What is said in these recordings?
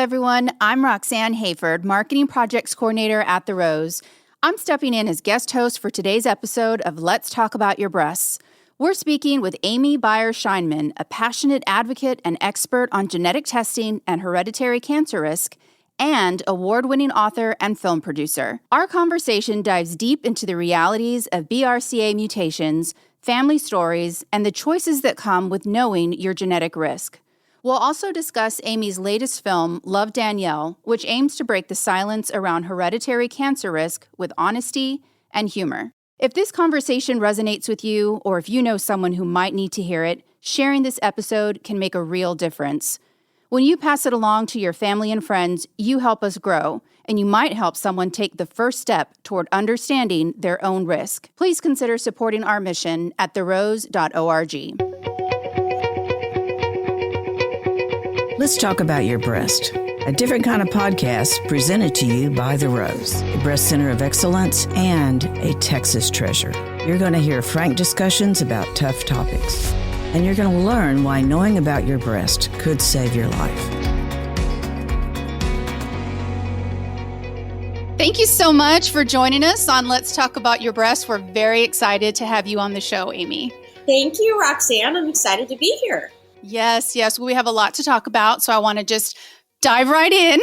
everyone. I'm Roxann Hayford, Marketing Projects Coordinator at The Rose. I'm stepping in as guest host for today's episode of Let's Talk About Your Breasts. We're speaking with Amy Byer Shainman, a passionate advocate and expert on genetic testing and hereditary cancer risk, and award-winning author and film producer. Our conversation dives deep into the realities of BRCA mutations, family stories, and the choices that come with knowing your genetic risk. We'll also discuss Amy's latest film, Love, Danielle, which aims to break the silence around hereditary cancer risk with honesty and humor. If this conversation resonates with you, or if you know someone who might need to hear it, sharing this episode can make a real difference. When you pass it along to your family and friends, you help us grow, and you might help someone take the first step toward understanding their own risk. Please consider supporting our mission at therose.org. Let's talk about your breast. A different kind of podcast presented to you by The Rose, a breast center of excellence and a Texas treasure. You're going to hear frank discussions about tough topics, and you're going to learn why knowing about your breast could save your life. Thank you so much for joining us on Let's Talk About Your Breast. We're very excited to have you on the show, Amy. Thank you, Roxann. I'm excited to be here. Yes. We have a lot to talk about, so I want to just dive right in.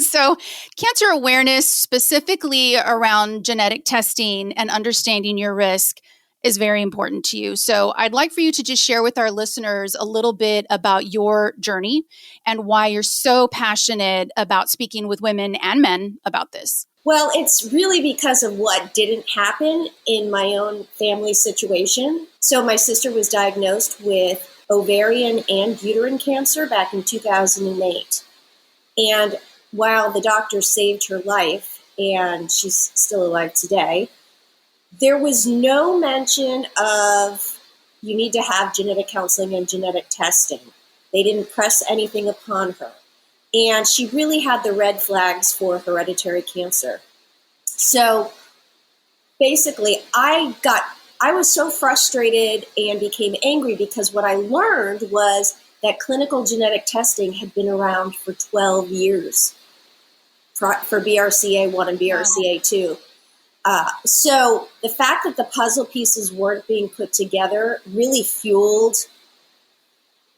So cancer awareness, specifically around genetic testing and understanding your risk, is very important to you. So I'd like for you to just share with our listeners a little bit about your journey and why you're so passionate about speaking with women and men about this. Well, it's really because of what didn't happen in my own family situation. So my sister was diagnosed with ovarian and uterine cancer back in 2008. And while the doctor saved her life, and she's still alive today, there was no mention of you need to have genetic counseling and genetic testing. They didn't press anything upon her. And she really had the red flags for hereditary cancer. So basically, I was so frustrated and became angry because what I learned was that clinical genetic testing had been around for 12 years for BRCA1 and BRCA2. So the fact that the puzzle pieces weren't being put together really fueled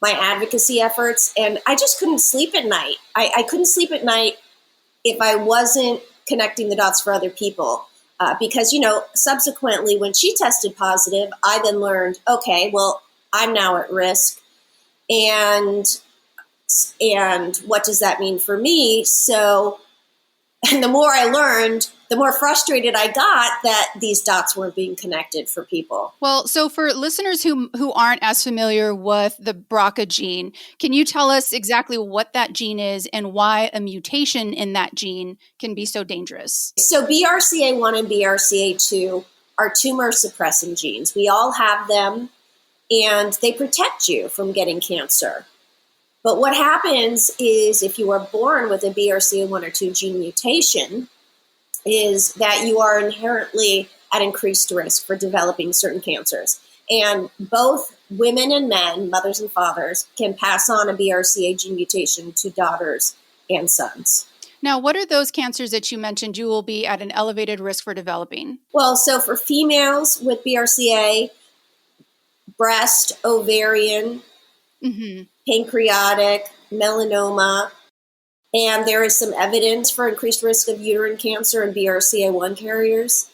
my advocacy efforts, and I just couldn't sleep at night. I couldn't sleep at night if I wasn't connecting the dots for other people. Because, subsequently when she tested positive, I then learned, okay, well, I'm now at risk. And what does that mean for me? So, and the more I learned, the more frustrated I got that these dots weren't being connected for people. Well, so for listeners who aren't as familiar with the BRCA gene, can you tell us exactly what that gene is and why a mutation in that gene can be so dangerous? So BRCA1 and BRCA2 are tumor suppressing genes. We all have them, and they protect you from getting cancer. But what happens is if you are born with a BRCA1 or 2 gene mutation, is that you are inherently at increased risk for developing certain cancers. And both women and men, mothers and fathers, can pass on a BRCA gene mutation to daughters and sons. Now, what are those cancers that you mentioned you will be at an elevated risk for developing? Well, so for females with BRCA, breast, ovarian, pancreatic, melanoma, and there is some evidence for increased risk of uterine cancer in BRCA1 carriers.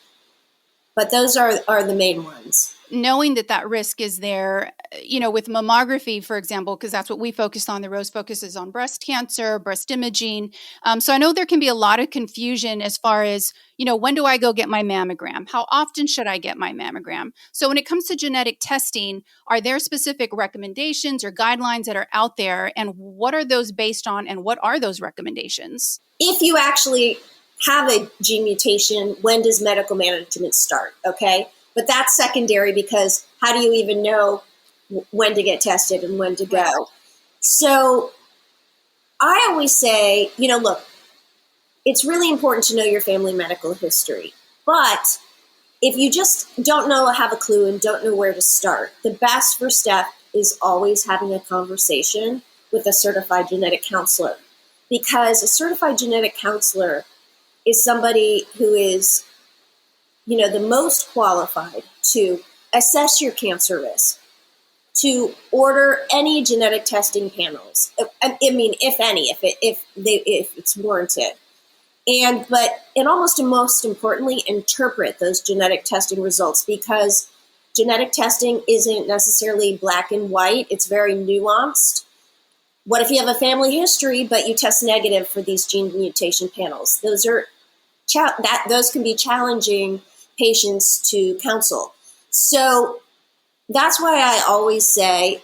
But those are the main ones. Knowing that risk is there, with mammography, for example, because that's what we focus on. The Rose focuses on breast cancer, breast imaging. So I know there can be a lot of confusion as far as, when do I go get my mammogram? How often should I get my mammogram? So when it comes to genetic testing, are there specific recommendations or guidelines that are out there? And what are those based on? And what are those recommendations? If you actually have a gene mutation, when does medical management start? Okay. But that's secondary because how do you even know when to get tested and when to go? Right. So I always say, look, it's really important to know your family medical history. But if you just don't have a clue and don't know where to start, the best first step is always having a conversation with a certified genetic counselor. because a certified genetic counselor is somebody who is, the most qualified to assess your cancer risk, to order any genetic testing panels. I mean, if any, if it's warranted, and almost most importantly, interpret those genetic testing results, because genetic testing isn't necessarily black and white. It's very nuanced. What if you have a family history, but you test negative for these gene mutation panels? Those can be challenging patients to counsel. So that's why I always say,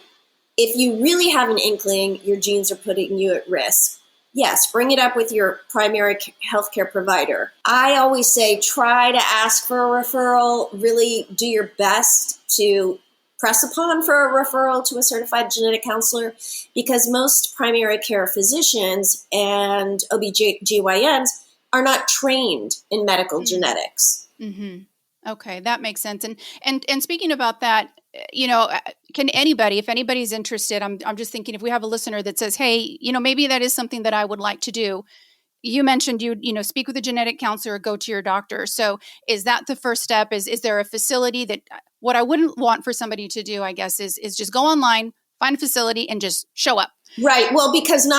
if you really have an inkling your genes are putting you at risk, yes, bring it up with your primary healthcare provider. I always say, try to ask for a referral. Really do your best to press upon for a referral to a certified genetic counselor, because most primary care physicians and OBGYNs are not trained in medical genetics. Mm-hmm. Okay, that makes sense. And speaking about that, can anybody, if anybody's interested, I'm just thinking, if we have a listener that says, hey, maybe that is something that I would like to do. You mentioned you speak with a genetic counselor, go to your doctor. So is that the first step? Is there a facility that, what I wouldn't want for somebody to do, I guess, is just go online, find a facility and just show up? Right. Well, because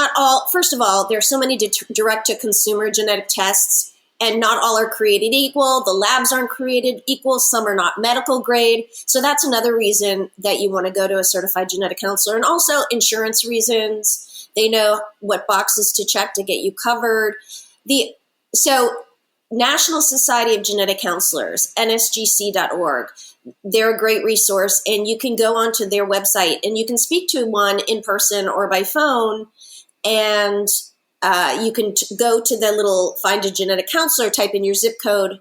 first of all, there's so many direct to consumer genetic tests, and not all are created equal. The labs aren't created equal. Some are not medical grade. So that's another reason that you want to go to a certified genetic counselor. And also insurance reasons. They know what boxes to check to get you covered. So National Society of Genetic Counselors, nsgc.org, they're a great resource. And you can go onto their website and you can speak to one in person or by phone. And you can go to the little find a genetic counselor, type in your zip code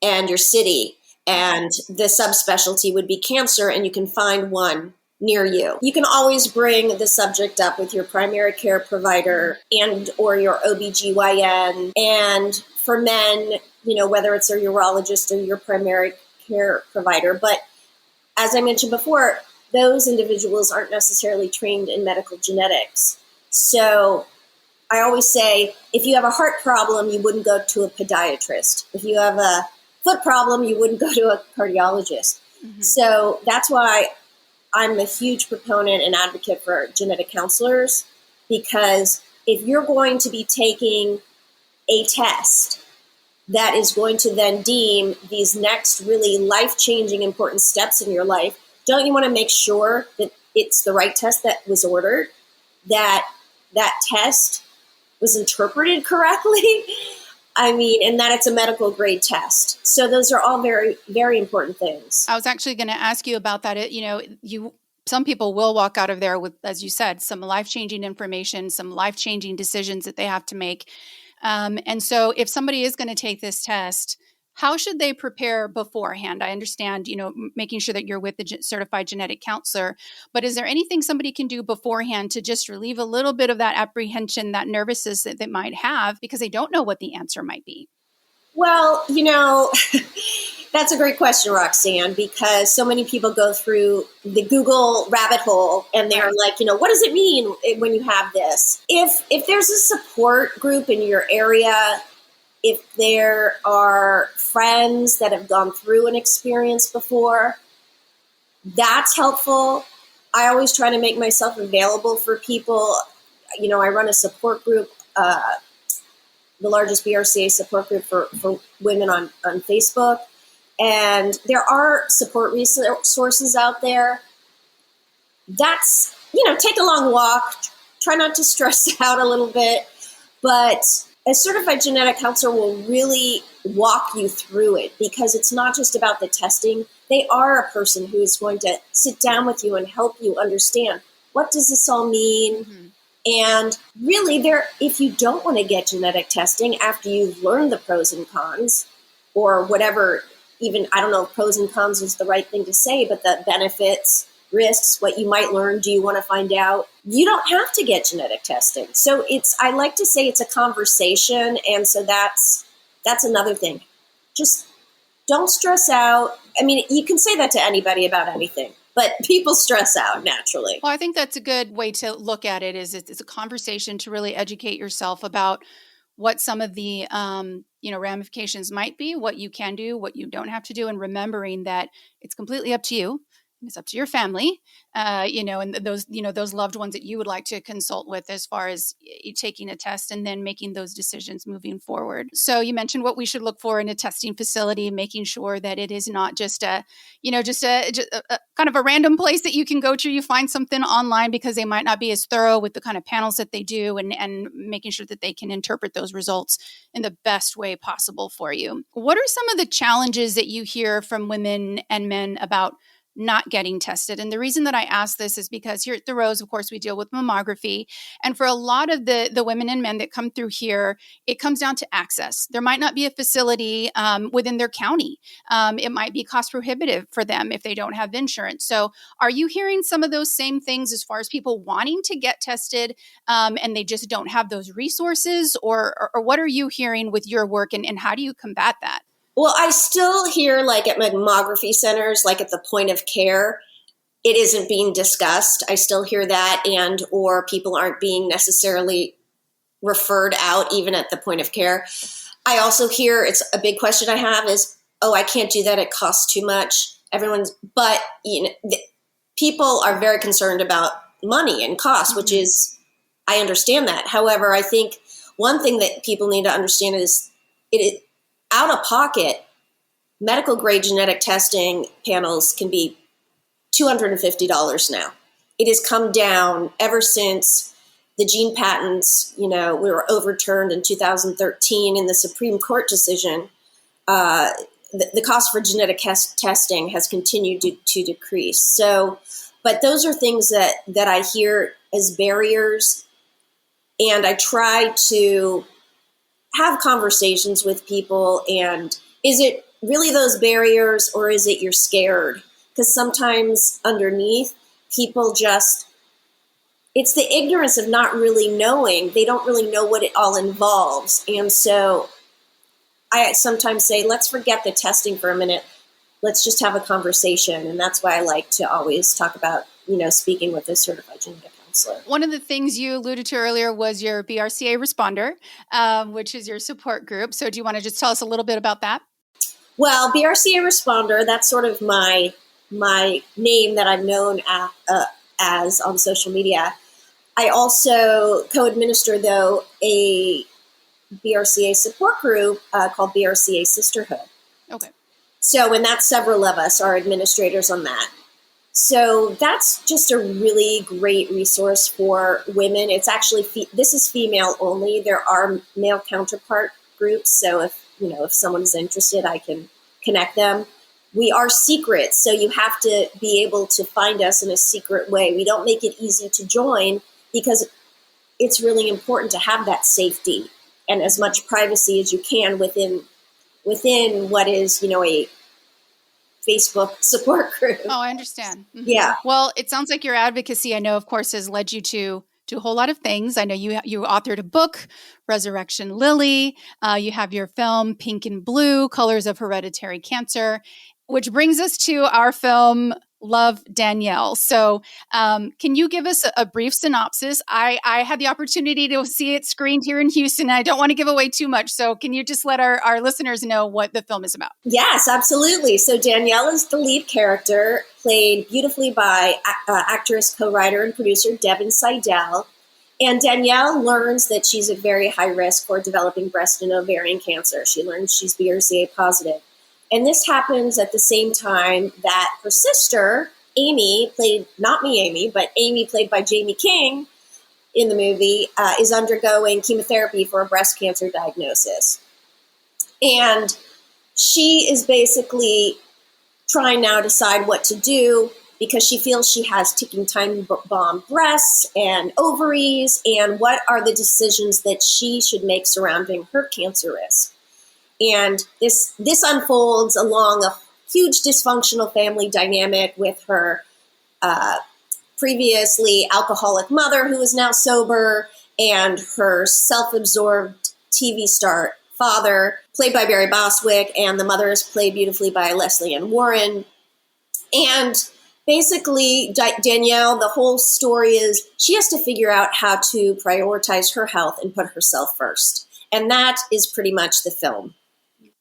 and your city, and the subspecialty would be cancer, and you can find one near you. You can always bring the subject up with your primary care provider and or your OBGYN. And for men, whether it's a urologist or your primary care provider. But as I mentioned before, those individuals aren't necessarily trained in medical genetics. So I always say, if you have a heart problem, you wouldn't go to a podiatrist. If you have a foot problem, you wouldn't go to a cardiologist. Mm-hmm. So that's why I'm a huge proponent and advocate for genetic counselors, because if you're going to be taking a test that is going to then deem these next really life-changing important steps in your life, don't you want to make sure that it's the right test that was ordered, that test was interpreted correctly? And that it's a medical grade test. So those are all very, very important things. I was actually going to ask you about that. Some people will walk out of there with, as you said, some life-changing information, some life-changing decisions that they have to make. And so if somebody is going to take this test, how should they prepare beforehand? I understand, making sure that you're with the certified genetic counselor, but is there anything somebody can do beforehand to just relieve a little bit of that apprehension, that nervousness that they might have because they don't know what the answer might be? Well, that's a great question, Roxann, because so many people go through the Google rabbit hole and they're like, what does it mean when you have this? If there's a support group in your area, if there are friends that have gone through an experience before, that's helpful. I always try to make myself available for people. I run a support group, the largest BRCA support group for women on Facebook. And there are support resources out there. That's, take a long walk, try not to stress out a little bit, but a certified genetic counselor will really walk you through it, because it's not just about the testing. They are a person who is going to sit down with you and help you understand, what does this all mean? Mm-hmm. And really, if you don't want to get genetic testing after you've learned the pros and cons, or whatever, even, I don't know if pros and cons is the right thing to say, but the benefits, risks, what you might learn, do you want to find out? You don't have to get genetic testing. So I like to say it's a conversation. And so that's another thing. Just don't stress out. You can say that to anybody about anything. but people stress out naturally. Well, I think that's a good way to look at it. Is it's a conversation to really educate yourself about what some of the ramifications might be, what you can do, what you don't have to do, and remembering that it's completely up to you. It's up to your family, and those loved ones that you would like to consult with as far as taking a test and then making those decisions moving forward. So you mentioned what we should look for in a testing facility, making sure that it is not just a kind of a random place that you can go to. You find something online because they might not be as thorough with the kind of panels that they do, and making sure that they can interpret those results in the best way possible for you. What are some of the challenges that you hear from women and men about not getting tested? And the reason that I ask this is because here at the Rose, of course, we deal with mammography. And for a lot of the women and men that come through here, it comes down to access. There might not be a facility within their county. It might be cost prohibitive for them if they don't have insurance. So are you hearing some of those same things as far as people wanting to get tested and they just don't have those resources? Or what are you hearing with your work, and how do you combat that? Well, I still hear, like at mammography centers, like at the point of care, it isn't being discussed. I still hear that, and or people aren't being necessarily referred out even at the point of care. I also hear, it's a big question I have is, oh, I can't do that. It costs too much. But people are very concerned about money and cost, which is, I understand that. However, I think one thing that people need to understand is out of pocket, medical grade genetic testing panels can be $250 now. It has come down ever since the gene patents, we were overturned in 2013 in the Supreme Court decision. The cost for genetic testing has continued to decrease. So, but those are things that I hear as barriers, and I try to have conversations with people. And is it really those barriers, or is it you're scared? Because sometimes underneath, people it's the ignorance of not really knowing. They don't really know what it all involves. And so I sometimes say, let's forget the testing for a minute. Let's just have a conversation. And that's why I like to always talk about, speaking with a certified genetic counselor. One of the things you alluded to earlier was your BRCA Responder, which is your support group. So do you want to just tell us a little bit about that? Well, BRCA Responder, that's sort of my name that I'm known as on social media. I also co-administer, though, a BRCA support group called BRCA Sisterhood. Okay. So, and that's several of us are administrators on that. So that's just a really great resource for women. It's actually, this is female only. There are male counterpart groups. So if someone's interested, I can connect them. We are secret. So you have to be able to find us in a secret way. We don't make it easy to join because it's really important to have that safety and as much privacy as you can within what is, a Facebook support group. Oh, I understand. Mm-hmm. Yeah. Well, it sounds like your advocacy, I know, of course, has led you to a whole lot of things. I know you authored a book, Resurrection Lily. You have your film, Pink and Blue, Colors of Hereditary Cancer, which brings us to our film, Love, Danielle. So can you give us a brief synopsis? I had the opportunity to see it screened here in Houston, and I don't want to give away too much. So can you just let our listeners know what the film is about? Yes, absolutely. So Danielle is the lead character, played beautifully by actress, co-writer, and producer Devin Seidel. And Danielle learns that she's at very high risk for developing breast and ovarian cancer. She learns she's BRCA positive. And this happens at the same time that her sister, Amy, not me, Amy, but Amy, played by Jamie King in the movie, is undergoing chemotherapy for a breast cancer diagnosis. And she is basically trying now to decide what to do because she feels she has ticking time bomb breasts and ovaries, and what are the decisions that she should make surrounding her cancer risk. And this unfolds along a huge dysfunctional family dynamic with her previously alcoholic mother, who is now sober, and her self-absorbed TV star father, played by Barry Bostwick, and the mother is played beautifully by Leslie Ann Warren. And basically, Danielle, the whole story is she has to figure out how to prioritize her health and put herself first. And that is pretty much the film.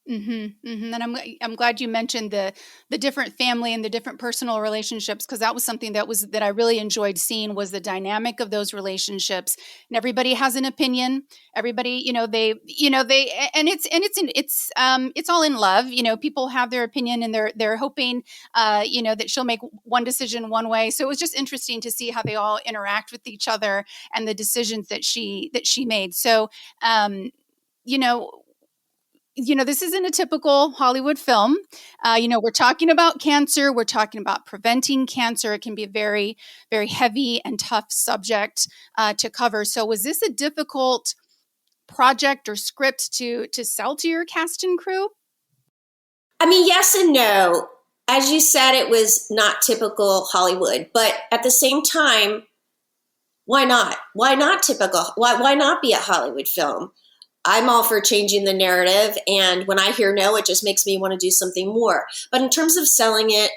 Mm-hmm, mm-hmm. And I'm glad you mentioned the different family and the different personal relationships, because that was something that I really enjoyed seeing, was the dynamic of those relationships. And everybody has an opinion. Everybody, it's all in love. People have their opinion, and they're hoping, that she'll make one decision one way. So it was just interesting to see how they all interact with each other and the decisions that she made. So, this isn't a typical Hollywood film. We're talking about cancer. We're talking about preventing cancer. It can be a very, very heavy and tough subject to cover. So was this a difficult project or script to sell to your cast and crew? I mean, yes and no. As you said, it was not typical Hollywood, but at the same time, why not? Why not typical? Why not be a Hollywood film? I'm all for changing the narrative. And when I hear no, it just makes me want to do something more. But in terms of selling it,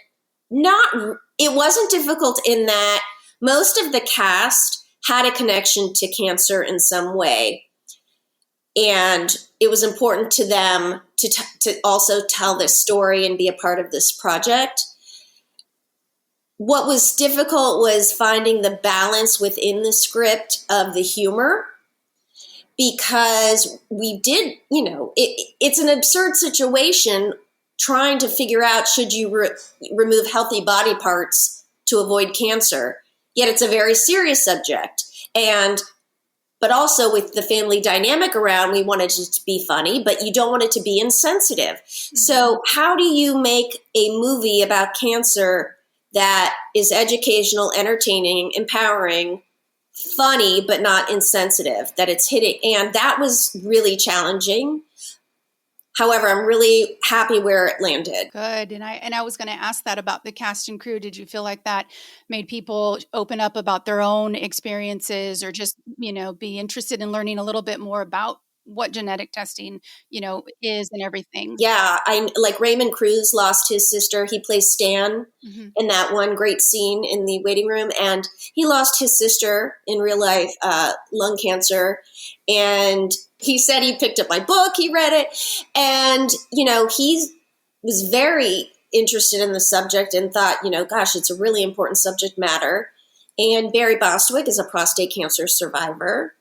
it wasn't difficult in that most of the cast had a connection to cancer in some way. And it was important to them to also tell this story and be a part of this project. What was difficult was finding the balance within the script of the humor, because we did, it's an absurd situation trying to figure out, should you remove healthy body parts to avoid cancer? Yet it's a very serious subject. But also with the family dynamic around, we wanted it to be funny, but you don't want it to be insensitive. Mm-hmm. So how do you make a movie about cancer that is educational, entertaining, empowering, funny, but not insensitive, that it's hitting? And that was really challenging. However, I'm really happy where it landed. Good. And I was going to ask that about the cast and crew. Did you feel like that made people open up about their own experiences, or just, be interested in learning a little bit more about what genetic testing, is and everything? Yeah. Like Raymond Cruz lost his sister. He plays Stan in that one great scene in the waiting room. And he lost his sister in real life, lung cancer. And he said he picked up my book, he read it. And, he was very interested in the subject and thought, gosh, it's a really important subject matter. And Barry Bostwick is a prostate cancer survivor.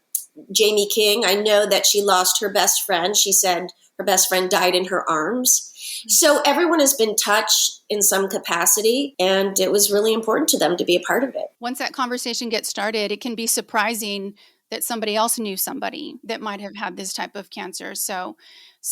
Jamie King, I know that she lost her best friend. She said her best friend died in her arms. So everyone has been touched in some capacity, and it was really important to them to be a part of it. Once that conversation gets started, it can be surprising that somebody else knew somebody that might have had this type of cancer. So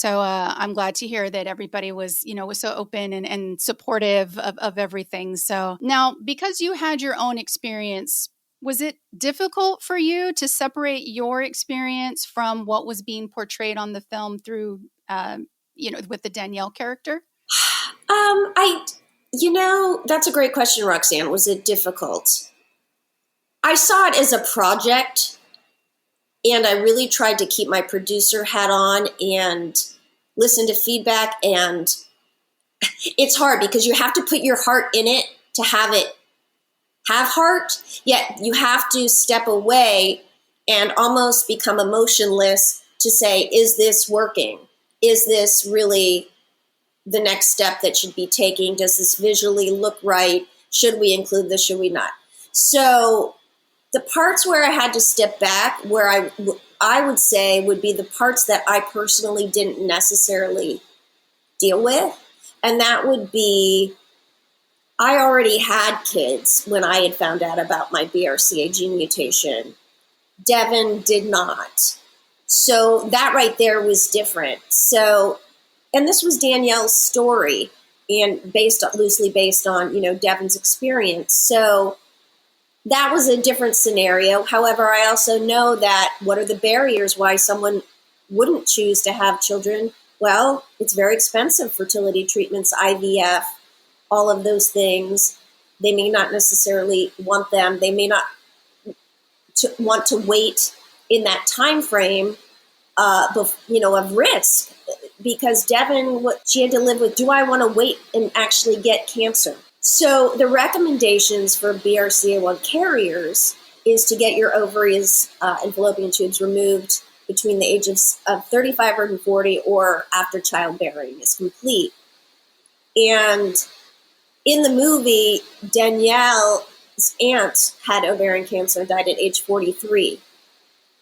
I'm glad to hear that everybody was so open and supportive of everything. So now, because you had your own experience, was it difficult for you to separate your experience from what was being portrayed on the film through, with the Danielle character? That's a great question, Roxann. Was it difficult? I saw it as a project, and I really tried to keep my producer hat on and listen to feedback. And it's hard because you have to put your heart in it to have it have heart, yet you have to step away and almost become emotionless to say, is this working? Is this really the next step that should be taking? Does this visually look right? Should we include this? Should we not? So the parts where I had to step back, where I would say would be the parts that I personally didn't necessarily deal with. And that would be, I already had kids when I had found out about my BRCA gene mutation. Devin did not. So that right there was different. So, and this was Danielle's story, and loosely based on, Devin's experience. So that was a different scenario. However, I also know that what are the barriers why someone wouldn't choose to have children? Well, it's very expensive, fertility treatments, IVF, all of those things. They may not necessarily want them. They may not want to wait in that time frame, of risk. Because Devin, she had to live with, do I want to wait and actually get cancer? So the recommendations for BRCA1 carriers is to get your ovaries and fallopian tubes removed between the ages of 35 and 40 or after childbearing is complete. And in the movie, Danielle's aunt had ovarian cancer and died at age 43.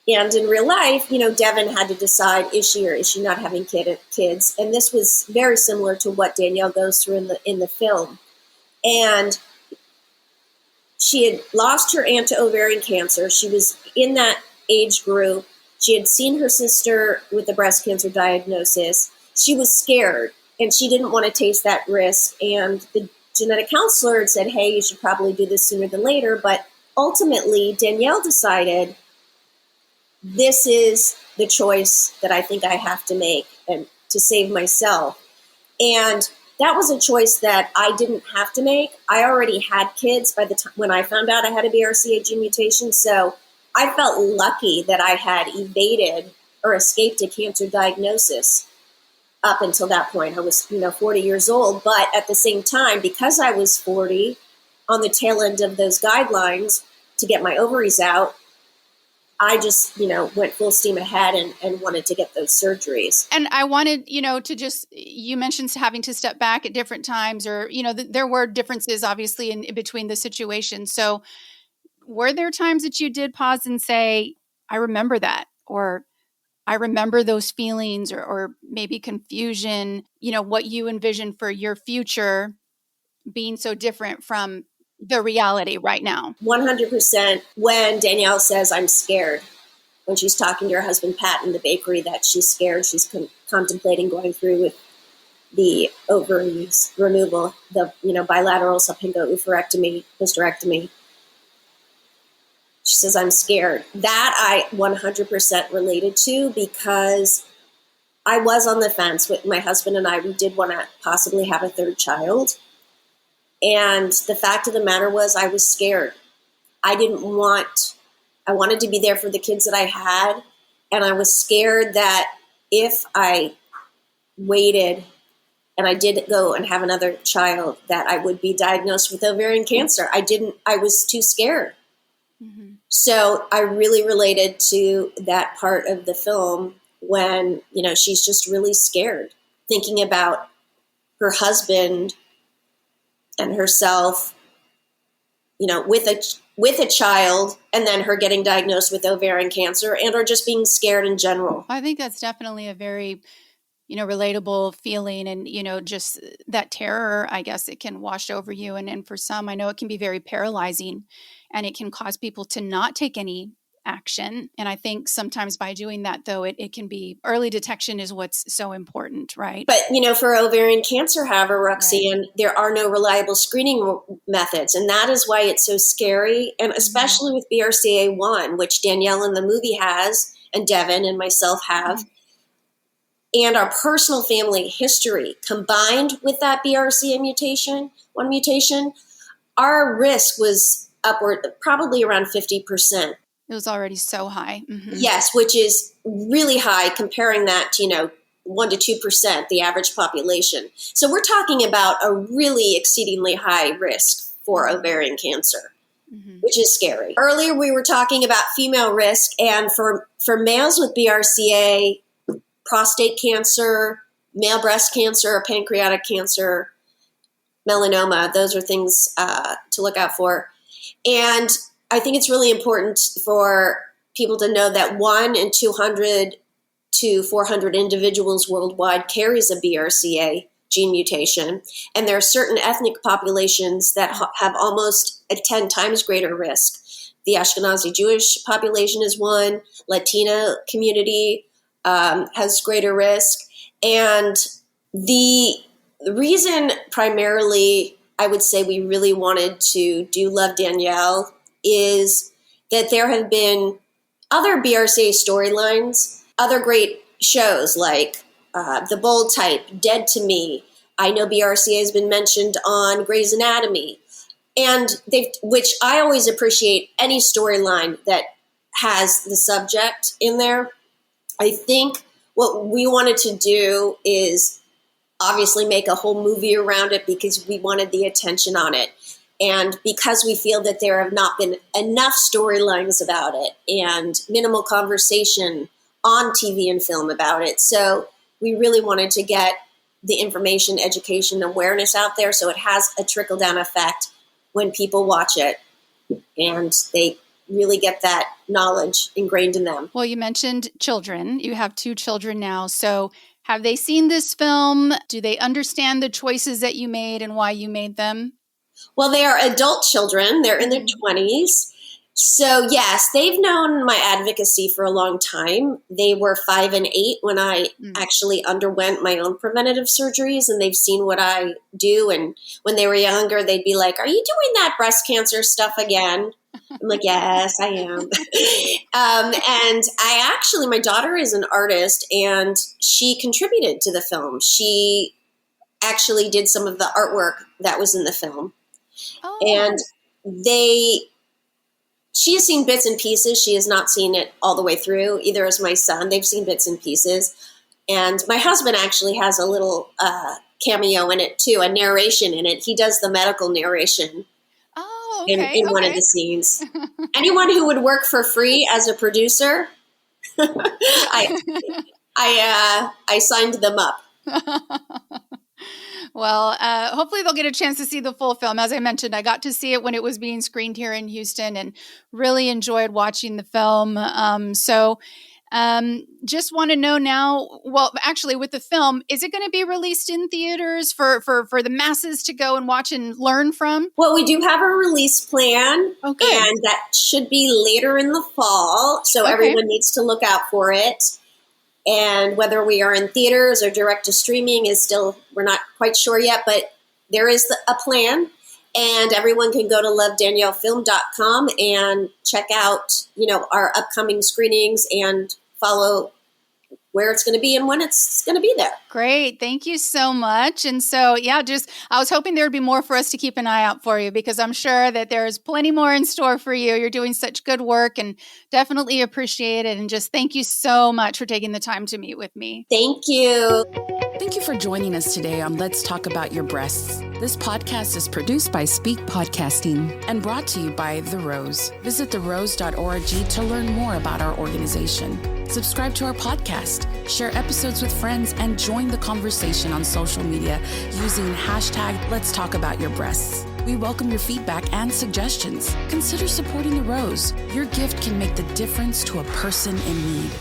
And in real life, Devin had to decide, is she or is she not having kids? And this was very similar to what Danielle goes through in the film. And she had lost her aunt to ovarian cancer. She was in that age group. She had seen her sister with the breast cancer diagnosis. She was scared, and she didn't want to taste that risk. And the genetic counselor had said, hey, you should probably do this sooner than later. But ultimately, Danielle decided, this is the choice that I think I have to make and to save myself. And that was a choice that I didn't have to make. I already had kids by the time when I found out I had a BRCA gene mutation. So I felt lucky that I had evaded or escaped a cancer diagnosis up until that point. I was, 40 years old. But at the same time, because I was 40 on the tail end of those guidelines to get my ovaries out, I just, went full steam ahead and wanted to get those surgeries. And I wanted, you mentioned having to step back at different times or, there were differences obviously in between the situations. So were there times that you did pause and say, I remember that, or I remember those feelings or maybe confusion, what you envision for your future being so different from the reality right now? 100% when Danielle says, I'm scared. When she's talking to her husband, Pat, in the bakery, that she's scared. She's contemplating going through with the ovaries removal, the bilateral salpingo oophorectomy, hysterectomy. She says, I'm scared. That I 100% related to because I was on the fence with my husband and I. We did want to possibly have a third child. And the fact of the matter was I was scared. I wanted to be there for the kids that I had. And I was scared that if I waited and I did go and have another child, that I would be diagnosed with ovarian cancer. I was too scared. Mm-hmm. So I really related to that part of the film when, she's just really scared, thinking about her husband and herself, with a child, and then her getting diagnosed with ovarian cancer and or just being scared in general. I think that's definitely a very, relatable feeling and, just that terror, I guess it can wash over you. And for some, I know it can be very paralyzing and it can cause people to not take any action. And I think sometimes by doing that, though, it can be early detection is what's so important, right? But, for ovarian cancer, however, Roxann, right, there are no reliable screening methods. And that is why it's so scary. And especially with BRCA1, which Danielle in the movie has, and Devin and myself have. Mm-hmm. And our personal family history combined with that BRCA mutation, our risk was upward, probably around 50%. It was already so high. Mm-hmm. Yes, which is really high comparing that to, 1 to 2%, the average population. So we're talking about a really exceedingly high risk for ovarian cancer, mm-hmm, which is scary. Earlier, we were talking about female risk, and for males with BRCA, prostate cancer, male breast cancer, pancreatic cancer, melanoma, those are things to look out for. And I think it's really important for people to know that 1 in 200 to 400 individuals worldwide carries a BRCA gene mutation. And there are certain ethnic populations that have almost a 10 times greater risk. The Ashkenazi Jewish population is one, Latina community has greater risk. And the reason primarily I would say we really wanted to do Love Danielle is that there have been other BRCA storylines, other great shows like The Bold Type, Dead to Me. I know BRCA has been mentioned on Grey's Anatomy. And which I always appreciate any storyline that has the subject in there. I think what we wanted to do is obviously make a whole movie around it because we wanted the attention on it. And because we feel that there have not been enough storylines about it and minimal conversation on TV and film about it. So we really wanted to get the information, education, awareness out there so it has a trickle-down effect when people watch it and they really get that knowledge ingrained in them. Well, you mentioned children. You have 2 children now. So have they seen this film? Do they understand the choices that you made and why you made them? Well, they are adult children. They're in their 20s. So, yes, they've known my advocacy for a long time. They were 5 and 8 when I actually underwent my own preventative surgeries, and they've seen what I do. And when they were younger, they'd be like, "Are you doing that breast cancer stuff again?" I'm like, "Yes, I am." And my daughter is an artist, and she contributed to the film. She actually did some of the artwork that was in the film. Oh. And she has seen bits and pieces. She has not seen it all the way through. Either as my son. They've seen bits and pieces. And my husband actually has a little cameo in it too, a narration in it. He does the medical narration in one of the scenes. Anyone who would work for free as a producer, I signed them up. Well, hopefully they'll get a chance to see the full film. As I mentioned, I got to see it when it was being screened here in Houston and really enjoyed watching the film. Just want to know now, well, actually with the film, is it going to be released in theaters for the masses to go and watch and learn from? Well, we do have a release plan, and that should be later in the fall. So everyone needs to look out for it. And whether we are in theaters or direct to streaming is still, we're not quite sure yet, but there is a plan. And everyone can go to lovedaniellefilm.com and check out, our upcoming screenings and follow where it's going to be and when it's going to be there. Great. Thank you so much. And so, I was hoping there would be more for us to keep an eye out for you because I'm sure that there's plenty more in store for you. You're doing such good work and definitely appreciate it. And just thank you so much for taking the time to meet with me. Thank you. Thank you for joining us today on Let's Talk About Your Breasts. This podcast is produced by Speak Podcasting and brought to you by The Rose. Visit therose.org to learn more about our organization. Subscribe to our podcast, share episodes with friends, and join the conversation on social media using hashtag Let's Talk About Your Breasts. We welcome your feedback and suggestions. Consider supporting The Rose. Your gift can make the difference to a person in need.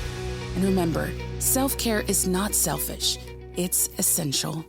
And remember, self-care is not selfish. It's essential.